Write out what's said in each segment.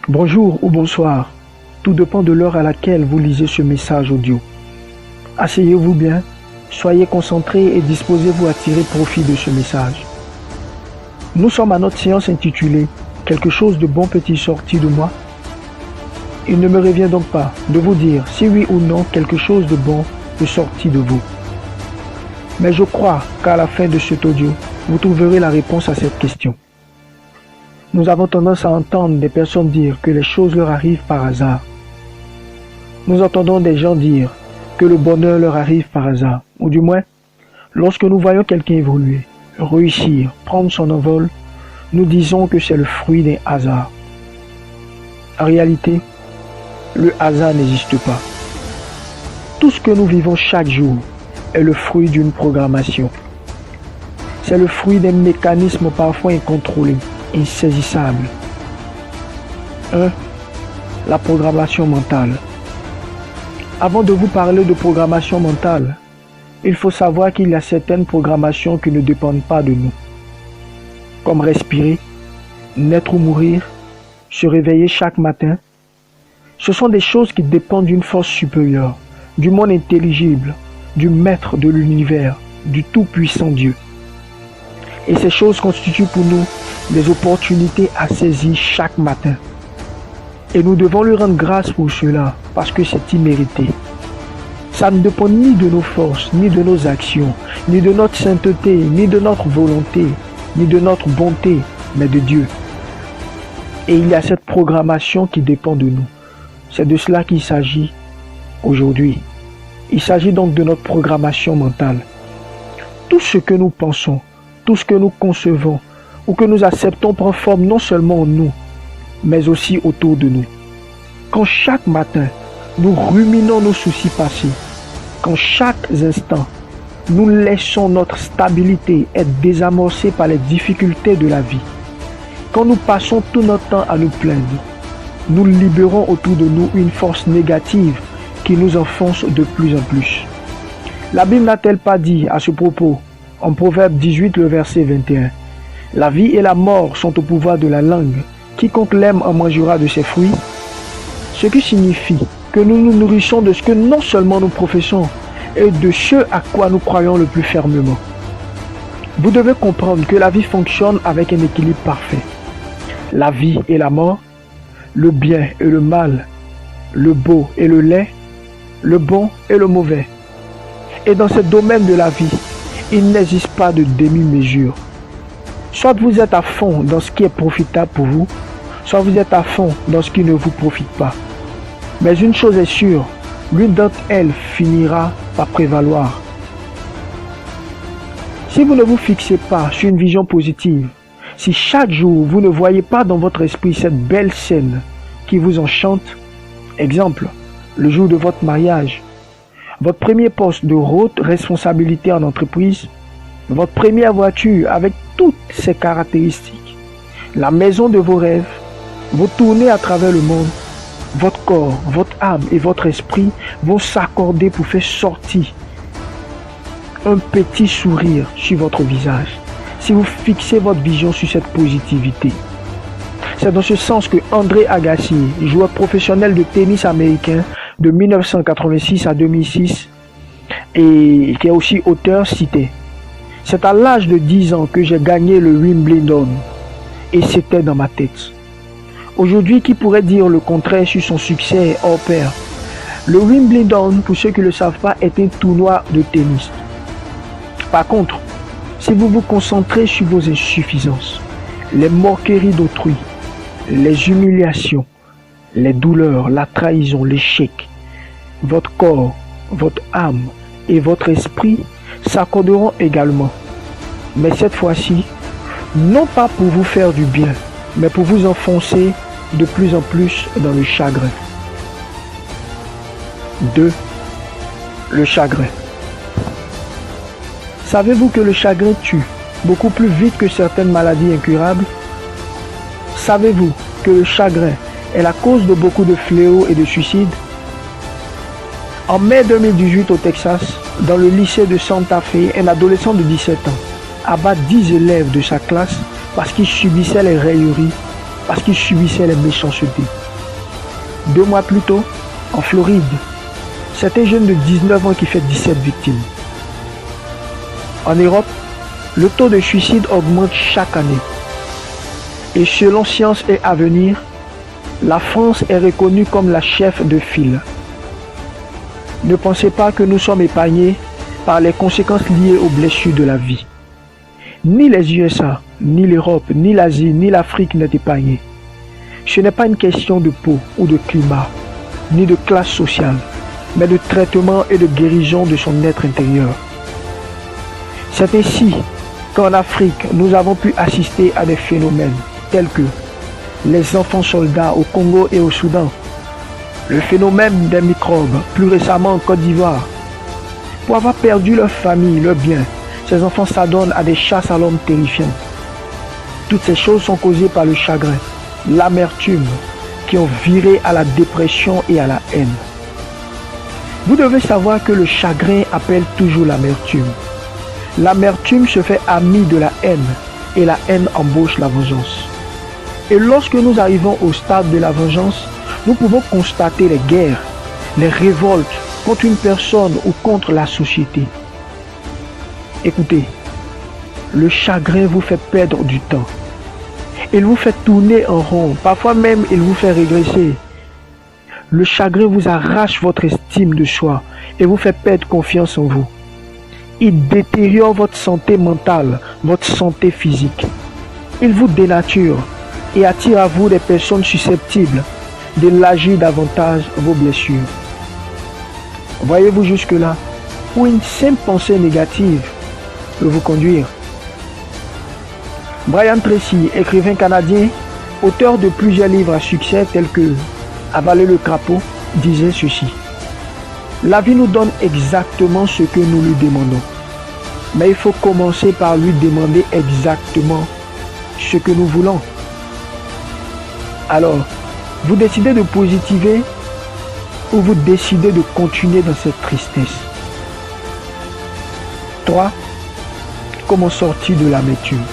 Bonjour ou bonsoir, tout dépend de l'heure à laquelle vous lisez ce message audio. Asseyez-vous bien, soyez concentrés et disposez-vous à tirer profit de ce message. Nous sommes à notre séance intitulée « Quelque chose de bon peut-il sortir de moi ?» Il ne me revient donc pas de vous dire si oui ou non quelque chose de bon peut sortir de vous. Mais je crois qu'à la fin de cet audio, vous trouverez la réponse à cette question. Nous avons tendance à entendre des personnes dire que les choses leur arrivent par hasard. Nous entendons des gens dire que le bonheur leur arrive par hasard. Ou du moins, lorsque nous voyons quelqu'un évoluer, réussir, prendre son envol, nous disons que c'est le fruit d'un hasard. En réalité, le hasard n'existe pas. Tout ce que nous vivons chaque jour est le fruit d'une programmation. C'est le fruit d'un mécanisme parfois incontrôlé, insaisissable. 1. La programmation mentale. Avant de vous parler de programmation mentale, il faut savoir qu'il y a certaines programmations qui ne dépendent pas de nous. Comme respirer, naître ou mourir, se réveiller chaque matin. Ce sont des choses qui dépendent d'une force supérieure, du monde intelligible, du maître de l'univers, du tout-puissant Dieu. Et ces choses constituent pour nous des opportunités à saisir chaque matin. Et nous devons lui rendre grâce pour cela, parce que c'est immérité. Ça ne dépend ni de nos forces, ni de nos actions, ni de notre sainteté, ni de notre volonté, ni de notre bonté, mais de Dieu. Et il y a cette programmation qui dépend de nous. C'est de cela qu'il s'agit aujourd'hui. Il s'agit donc de notre programmation mentale. Tout ce que nous pensons, tout ce que nous concevons ou que nous acceptons prend forme non seulement en nous, mais aussi autour de nous. Quand chaque matin, nous ruminons nos soucis passés, quand chaque instant, nous laissons notre stabilité être désamorcée par les difficultés de la vie, quand nous passons tout notre temps à nous plaindre, nous libérons autour de nous une force négative qui nous enfonce de plus en plus. La Bible n'a-t-elle pas dit à ce propos, en Proverbe 18, le verset 21, « La vie et la mort sont au pouvoir de la langue. Quiconque l'aime en mangera de ses fruits. » Ce qui signifie que nous nous nourrissons de ce que non seulement nous professons, et de ce à quoi nous croyons le plus fermement. Vous devez comprendre que la vie fonctionne avec un équilibre parfait. La vie et la mort, le bien et le mal, le beau et le laid, le bon et le mauvais. Et dans ce domaine de la vie, il n'existe pas de demi-mesure. Soit vous êtes à fond dans ce qui est profitable pour vous, soit vous êtes à fond dans ce qui ne vous profite pas. Mais une chose est sûre, l'une d'entre elles finira par prévaloir. Si vous ne vous fixez pas sur une vision positive, si chaque jour vous ne voyez pas dans votre esprit cette belle scène qui vous enchante, exemple, le jour de votre mariage, votre premier poste de haute responsabilité en entreprise, votre première voiture avec toutes ses caractéristiques, la maison de vos rêves, vos tournées à travers le monde, votre corps, votre âme et votre esprit vont s'accorder pour faire sortir un petit sourire sur votre visage si vous fixez votre vision sur cette positivité. C'est dans ce sens que André Agassi, joueur professionnel de tennis américain de 1986 à 2006 et qui est aussi auteur, citait: « C'est à l'âge de 10 ans que j'ai gagné le Wimbledon et c'était dans ma tête. » Aujourd'hui, qui pourrait dire le contraire sur son succès hors pair? Le Wimbledon, pour ceux qui ne le savent pas, est un tournoi de tennis. Par contre, si vous vous concentrez sur vos insuffisances, les moqueries d'autrui, les humiliations, les douleurs, la trahison, l'échec, votre corps, votre âme et votre esprit s'accorderont également. Mais cette fois-ci, non pas pour vous faire du bien, mais pour vous enfoncer de plus en plus dans le chagrin. 2. Le chagrin. Savez-vous que le chagrin tue beaucoup plus vite que certaines maladies incurables? Savez-vous que le chagrin est la cause de beaucoup de fléaux et de suicides? En mai 2018 au Texas, dans le lycée de Santa Fe, un adolescent de 17 ans abat 10 élèves de sa classe parce qu'il subissait les railleries, parce qu'il subissait les méchancetés. 2 mois plus tôt, en Floride, c'est un jeune de 19 ans qui fait 17 victimes. En Europe, le taux de suicide augmente chaque année. Et selon Science et Avenir, la France est reconnue comme la chef de file. Ne pensez pas que nous sommes épargnés par les conséquences liées aux blessures de la vie. Ni les USA, ni l'Europe, ni l'Asie, ni l'Afrique n'est épargnée. Ce n'est pas une question de peau ou de climat, ni de classe sociale, mais de traitement et de guérison de son être intérieur. C'est ainsi qu'en Afrique, nous avons pu assister à des phénomènes tels que les enfants soldats au Congo et au Soudan, le phénomène des microbes, plus récemment en Côte d'Ivoire. Pour avoir perdu leur famille, leur bien, ces enfants s'adonnent à des chasses à l'homme terrifiantes. Toutes ces choses sont causées par le chagrin, l'amertume, qui ont viré à la dépression et à la haine. Vous devez savoir que le chagrin appelle toujours l'amertume. L'amertume se fait amie de la haine et la haine embauche la vengeance. Et lorsque nous arrivons au stade de la vengeance, nous pouvons constater les guerres, les révoltes contre une personne ou contre la société. Écoutez, le chagrin vous fait perdre du temps. Il vous fait tourner en rond, parfois même il vous fait régresser. Le chagrin vous arrache votre estime de soi et vous fait perdre confiance en vous. Il détériore votre santé mentale, votre santé physique. Il vous dénature et attire à vous des personnes susceptibles d'élargir davantage vos blessures. Voyez-vous jusque-là, où une simple pensée négative peut vous conduire. Brian Tracy, écrivain canadien, auteur de plusieurs livres à succès tels que Avaler le crapaud, disait ceci: la vie nous donne exactement ce que nous lui demandons. Mais il faut commencer par lui demander exactement ce que nous voulons. Alors, vous décidez de positiver ou vous décidez de continuer dans cette tristesse. 3. Comment sortir de l'amertume?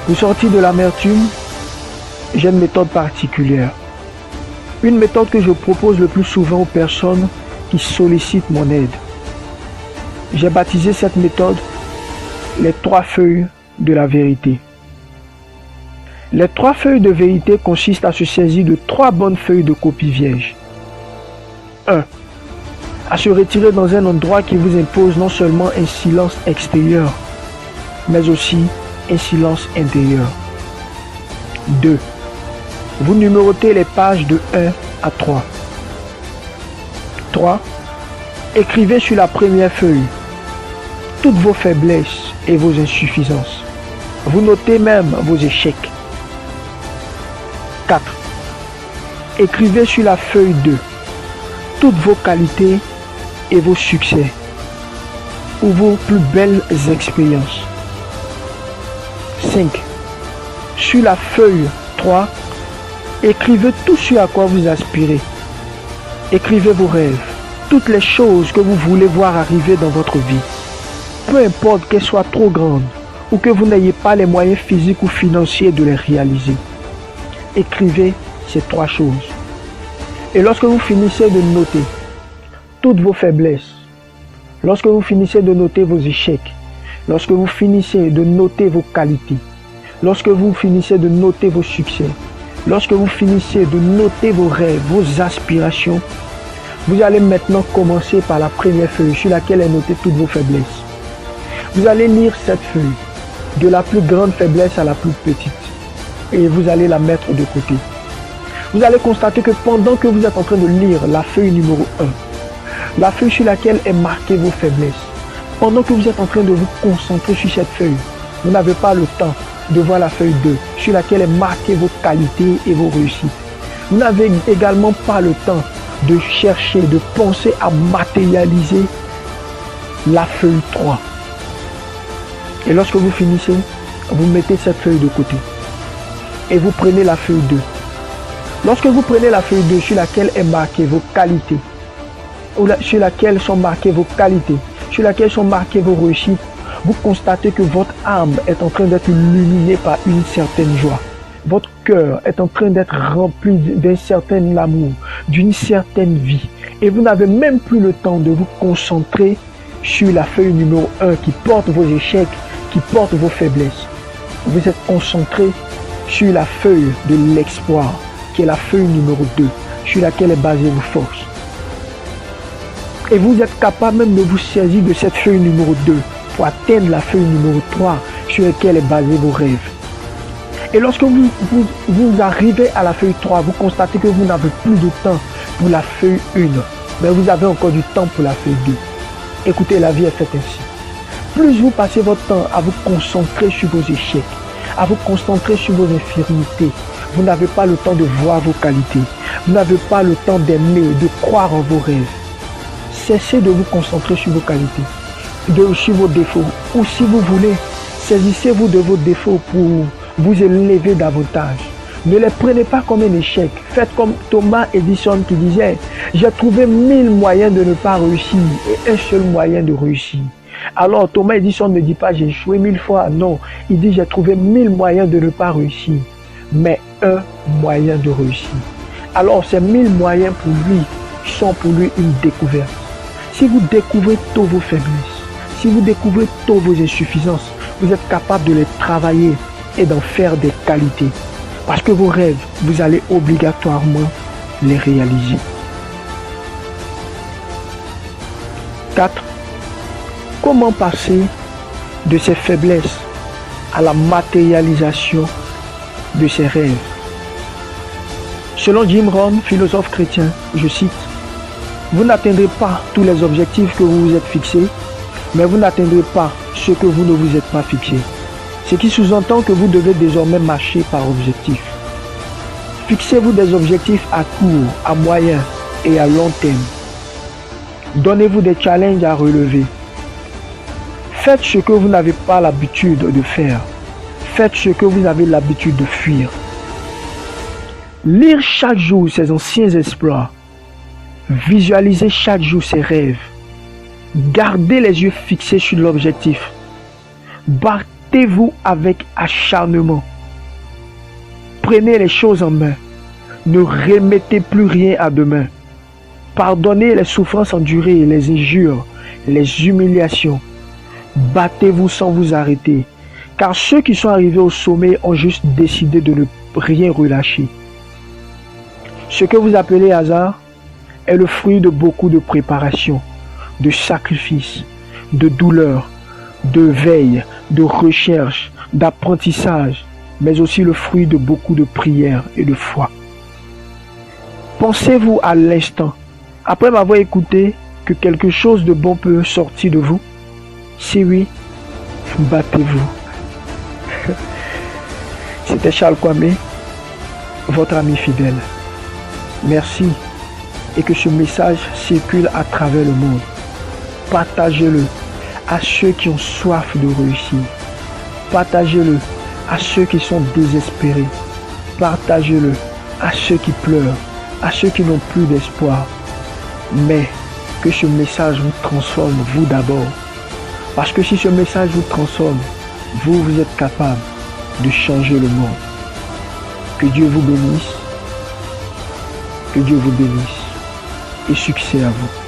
Pour sortir de l'amertume, j'ai une méthode particulière. Une méthode que je propose le plus souvent aux personnes qui sollicitent mon aide. J'ai baptisé cette méthode les 3 feuilles de la vérité. Les 3 feuilles de vérité consistent à se saisir de 3 bonnes feuilles de copie vierge. 1. À se retirer dans un endroit qui vous impose non seulement un silence extérieur, mais aussi un silence intérieur. 2. Vous numérotez les pages de 1 à 3. 3. Écrivez sur la première feuille toutes vos faiblesses et vos insuffisances. Vous notez même vos échecs. 4. Écrivez sur la feuille 2 toutes vos qualités et vos succès ou vos plus belles expériences. 5. Sur la feuille 3, écrivez tout ce à quoi vous aspirez. Écrivez vos rêves, toutes les choses que vous voulez voir arriver dans votre vie. Peu importe qu'elles soient trop grandes ou que vous n'ayez pas les moyens physiques ou financiers de les réaliser. Écrivez ces 3 choses. Et lorsque vous finissez de noter toutes vos faiblesses, lorsque vous finissez de noter vos échecs, lorsque vous finissez de noter vos qualités, lorsque vous finissez de noter vos succès, lorsque vous finissez de noter vos rêves, vos aspirations, vous allez maintenant commencer par la première feuille sur laquelle est notée toutes vos faiblesses. Vous allez lire cette feuille, de la plus grande faiblesse à la plus petite, et vous allez la mettre de côté. Vous allez constater que pendant que vous êtes en train de lire la feuille numéro 1, la feuille sur laquelle est marquée vos faiblesses, pendant que vous êtes en train de vous concentrer sur cette feuille, vous n'avez pas le temps de voir la feuille 2, sur laquelle est marquée vos qualités et vos réussites. Vous n'avez également pas le temps de chercher, de penser à matérialiser la feuille 3. Et lorsque vous finissez, vous mettez cette feuille de côté. Et vous prenez la feuille 2. Lorsque vous prenez la feuille 2 sur laquelle est marquée vos qualités, ou sur laquelle sont marquées vos qualités, sur laquelle sont marquées vos réussites, vous constatez que votre âme est en train d'être illuminée par une certaine joie. Votre cœur est en train d'être rempli d'un certain amour, d'une certaine vie. Et vous n'avez même plus le temps de vous concentrer sur la feuille numéro 1 qui porte vos échecs, qui porte vos faiblesses. Vous êtes concentré sur la feuille de l'espoir, qui est la feuille numéro 2, sur laquelle est basée vos forces. Et vous êtes capable même de vous saisir de cette feuille numéro 2 pour atteindre la feuille numéro 3 sur laquelle est basé vos rêves. Et lorsque vous arrivez à la feuille 3, vous constatez que vous n'avez plus de temps pour la feuille 1, mais vous avez encore du temps pour la feuille 2. Écoutez, la vie est faite ainsi. Plus vous passez votre temps à vous concentrer sur vos échecs, à vous concentrer sur vos infirmités, vous n'avez pas le temps de voir vos qualités. Vous n'avez pas le temps d'aimer, de croire en vos rêves. Cessez de vous concentrer sur vos qualités, sur vos défauts. Ou si vous voulez, saisissez-vous de vos défauts pour vous élever davantage. Ne les prenez pas comme un échec. Faites comme Thomas Edison qui disait « J'ai trouvé 1000 moyens de ne pas réussir et un seul moyen de réussir. » Alors Thomas Edison ne dit pas « J'ai échoué 1000 fois ». Non, il dit « J'ai trouvé 1000 moyens de ne pas réussir, mais un moyen de réussir. » Alors ces 1000 moyens pour lui sont pour lui une découverte. Si vous découvrez tous vos faiblesses, si vous découvrez toutes vos insuffisances, vous êtes capable de les travailler et d'en faire des qualités. Parce que vos rêves, vous allez obligatoirement les réaliser. 4. Comment passer de ses faiblesses à la matérialisation de ses rêves? Selon Jim Rohn, philosophe chrétien, je cite, « Vous n'atteindrez pas tous les objectifs que vous vous êtes fixés, mais vous n'atteindrez pas ce que vous ne vous êtes pas fixé. » Ce qui sous-entend que vous devez désormais marcher par objectif. Fixez-vous des objectifs à court, à moyen et à long terme. Donnez-vous des challenges à relever. Faites ce que vous n'avez pas l'habitude de faire. Faites ce que vous avez l'habitude de fuir. Lire chaque jour ses anciens exploits. Visualisez chaque jour ses rêves. Gardez les yeux fixés sur l'objectif. Battez-vous avec acharnement. Prenez les choses en main. Ne remettez plus rien à demain. Pardonnez les souffrances endurées, les injures, les humiliations. Battez-vous sans vous arrêter. Car ceux qui sont arrivés au sommet ont juste décidé de ne rien relâcher. Ce que vous appelez hasard est le fruit de beaucoup de préparation, de sacrifices, de douleurs, de veille, de recherche, d'apprentissage, mais aussi le fruit de beaucoup de prières et de foi. Pensez-vous à l'instant, après m'avoir écouté, que quelque chose de bon peut sortir de vous? Si oui, battez-vous. C'était Charles Kwame, votre ami fidèle. Merci et que ce message circule à travers le monde. Partagez-le à ceux qui ont soif de réussir. Partagez-le à ceux qui sont désespérés. Partagez-le à ceux qui pleurent, à ceux qui n'ont plus d'espoir. Mais que ce message vous transforme, vous d'abord. Parce que si ce message vous transforme, vous êtes capable de changer le monde. Que Dieu vous bénisse. Que Dieu vous bénisse. Et succès à vous.